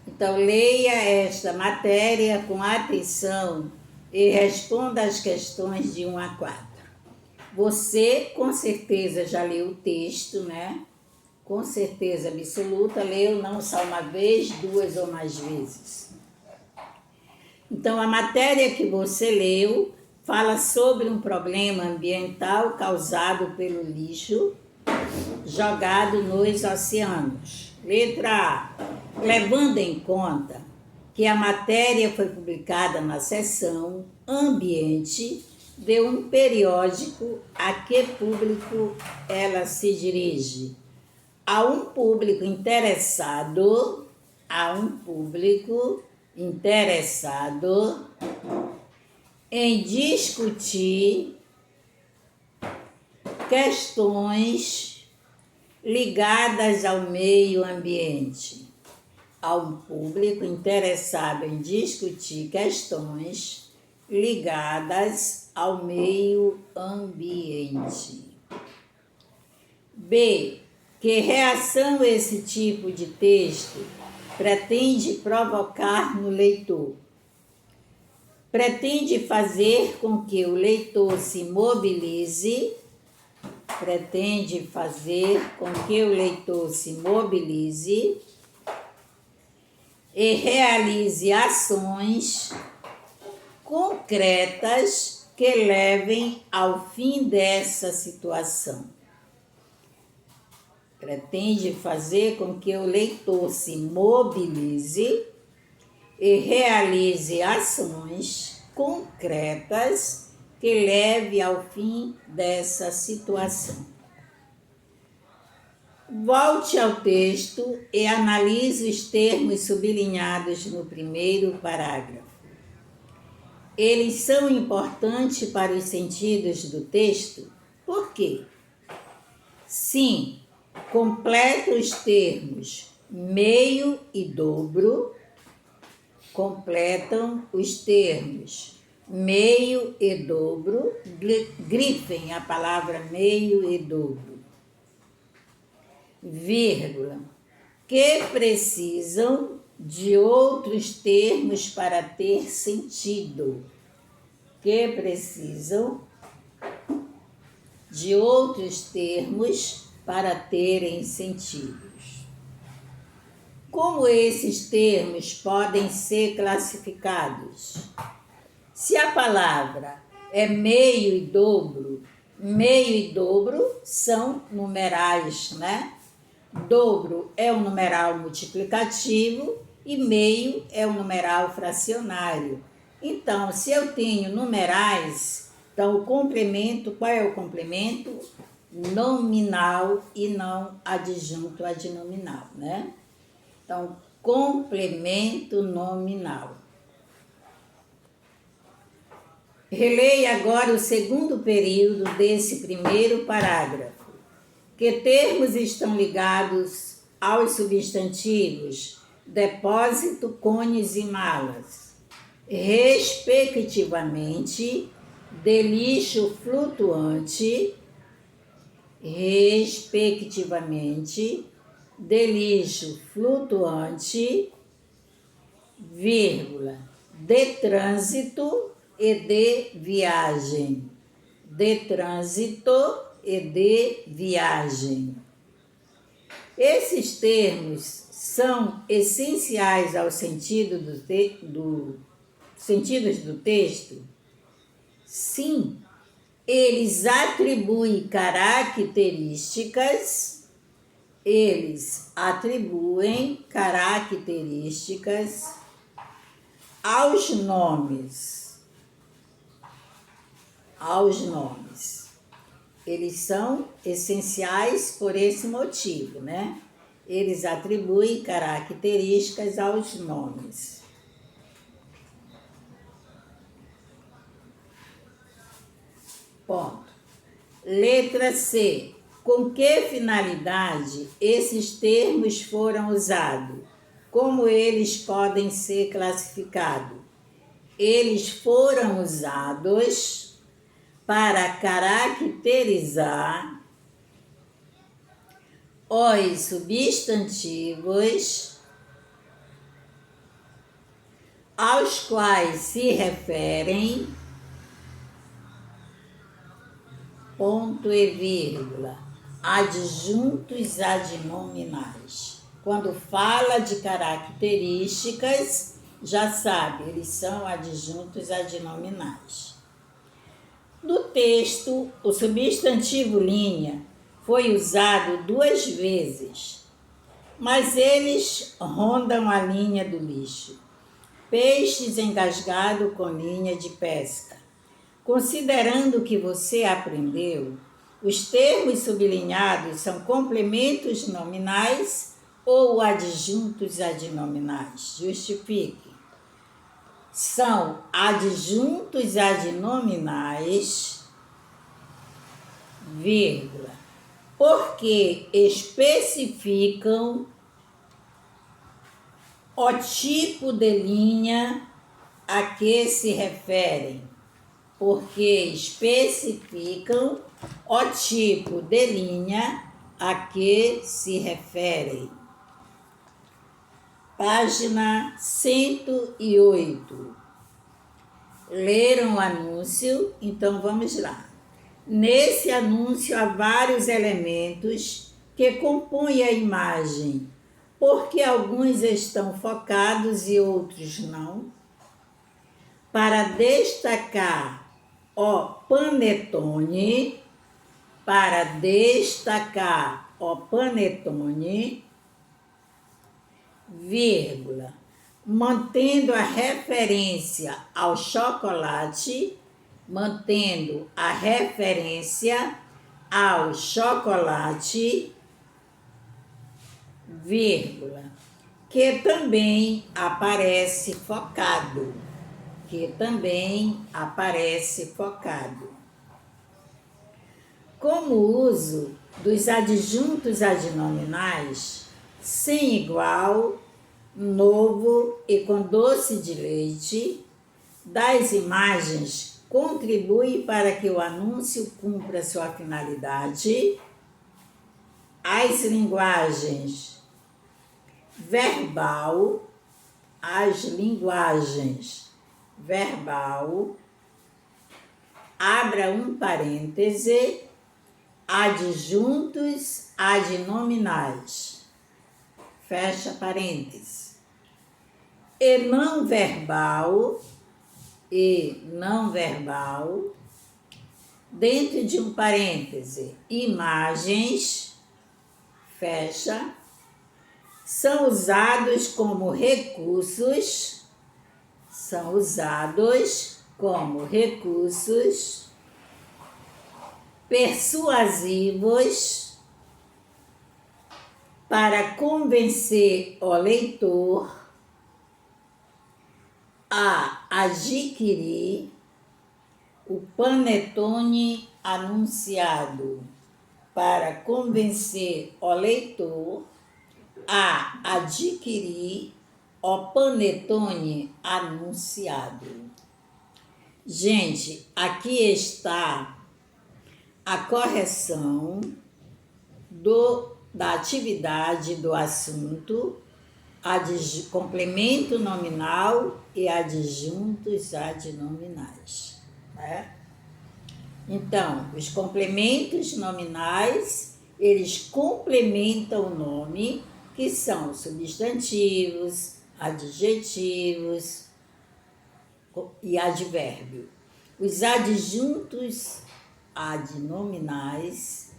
Então, leia esta matéria com atenção e responda as questões de 1 a 4. Você, com certeza, já leu o texto, né? Com certeza absoluta, leu não só uma vez, 2 ou mais vezes. Então, a matéria que você leu fala sobre um problema ambiental causado pelo lixo jogado nos oceanos. Letra A. Levando em conta que a matéria foi publicada na seção Ambiente de um periódico, a que público ela se dirige? A um público interessado, em discutir questões ligadas ao meio ambiente. A um público interessado em discutir questões ligadas ao meio ambiente. B. Que reação esse tipo de texto pretende provocar no leitor? Pretende fazer com que o leitor se mobilize, e realize ações concretas que levem ao fim dessa situação. Pretende fazer com que o leitor se mobilize e realize ações concretas que leve ao fim dessa situação. Volte ao texto e analise os termos sublinhados no primeiro parágrafo. Eles são importantes para os sentidos do texto? Por quê? Sim, completa os termos meio e dobro, grifem a palavra meio e dobro, vírgula, que precisam de outros termos para ter sentido, para terem sentidos. Como esses termos podem ser classificados? Se a palavra é meio e dobro são numerais, né? Dobro é um numeral multiplicativo e meio é um numeral fracionário. Então, se eu tenho numerais, então o complemento, qual é o complemento? Nominal e não adjunto adnominal, né? Então, complemento nominal. Releia agora o segundo período desse primeiro parágrafo. Que termos estão ligados aos substantivos depósito, cones e malas, respectivamente, de lixo flutuante, vírgula, de trânsito e de viagem. Esses termos são essenciais ao sentido sentidos do texto? Sim, eles atribuem características aos nomes. Eles são essenciais por esse motivo, né? Eles atribuem características aos nomes. Ponto. Letra C. Com que finalidade esses termos foram usados? Como eles podem ser classificados? Eles foram usados para caracterizar os substantivos aos quais se referem, ponto e vírgula, adjuntos adnominais. Quando fala de características, já sabe, eles são adjuntos adnominais. No texto, o substantivo linha foi usado 2 vezes, mas eles rondam a linha do lixo. Peixes engasgados com linha de pesca. Considerando o que você aprendeu, os termos sublinhados são complementos nominais ou adjuntos adnominais? Justifique. São adjuntos adnominais, vírgula, porque especificam o tipo de linha a que se referem. Porque especificam o tipo de linha a que se referem. Página 108. Leram o anúncio? Então vamos lá. Nesse anúncio há vários elementos que compõem a imagem, porque alguns estão focados e outros não. Para destacar o panetone, vírgula, mantendo a referência ao chocolate, vírgula, que também aparece focado. Como o uso dos adjuntos adnominais, sem igual, novo e com doce de leite, das imagens contribui para que o anúncio cumpra sua finalidade, as linguagens verbal, abra um parêntese, adjuntos adnominais, fecha parêntese, e não verbal, dentro de um parêntese, imagens, fecha, são usados como recursos persuasivos para convencer o leitor a adquirir o panetone anunciado. Para convencer o leitor a adquirir o panetone anunciado. Gente, aqui está a correção da atividade do assunto, complemento nominal e adjuntos adnominais. Né? Então, os complementos nominais, eles complementam o nome, que são substantivos, adjetivos e advérbio. Os adjuntos adnominais,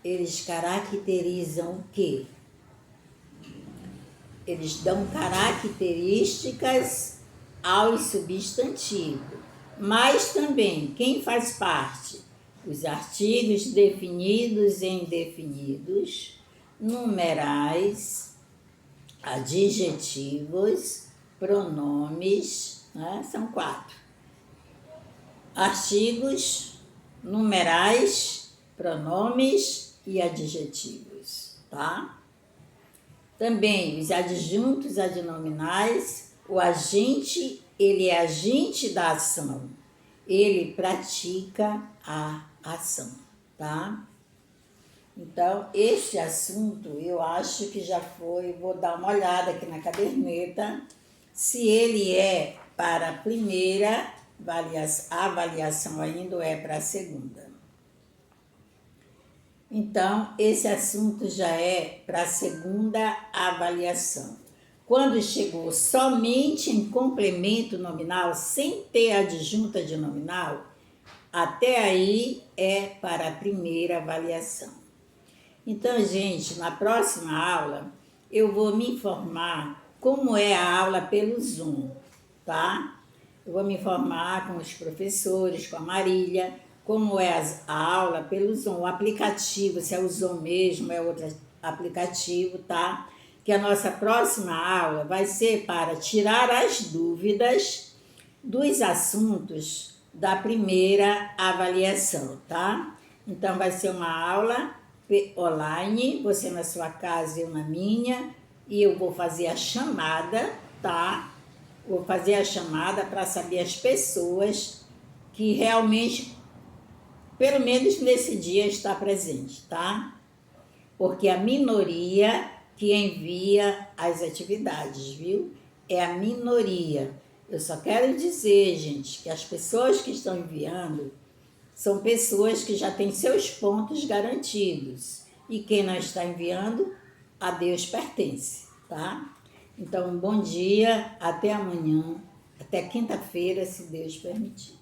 eles caracterizam o quê? Eles dão características aos substantivos, mas também quem faz parte? Os artigos definidos e indefinidos, numerais, adjetivos, pronomes, né? São 4. Artigos, numerais, pronomes e adjetivos, tá? Também os adjuntos adnominais, o agente, ele é agente da ação, ele pratica a ação, tá? Então, este assunto eu acho que já foi, vou dar uma olhada aqui na caderneta, se ele é para a primeira avaliação ainda ou é para a segunda? Então, esse assunto já é para a segunda avaliação. Quando chegou somente em complemento nominal, sem ter adjunta de nominal, até aí é para a primeira avaliação. Então, gente, na próxima aula eu vou me informar como é a aula pelo Zoom, tá? Eu vou me informar com os professores, com a Marília, como é a aula pelo Zoom, o aplicativo, se é o Zoom mesmo, é outro aplicativo, tá? Que a nossa próxima aula vai ser para tirar as dúvidas dos assuntos da primeira avaliação, tá? Então, vai ser uma aula online, você na sua casa e eu na minha, e eu vou fazer a chamada, tá? Vou fazer a chamada para saber as pessoas que realmente, pelo menos nesse dia, está presente, tá? Porque a minoria que envia as atividades, viu? É a minoria. Eu só quero dizer, gente, que as pessoas que estão enviando são pessoas que já têm seus pontos garantidos. E quem não está enviando, a Deus pertence, tá? Então, um bom dia, até amanhã, até quinta-feira, se Deus permitir.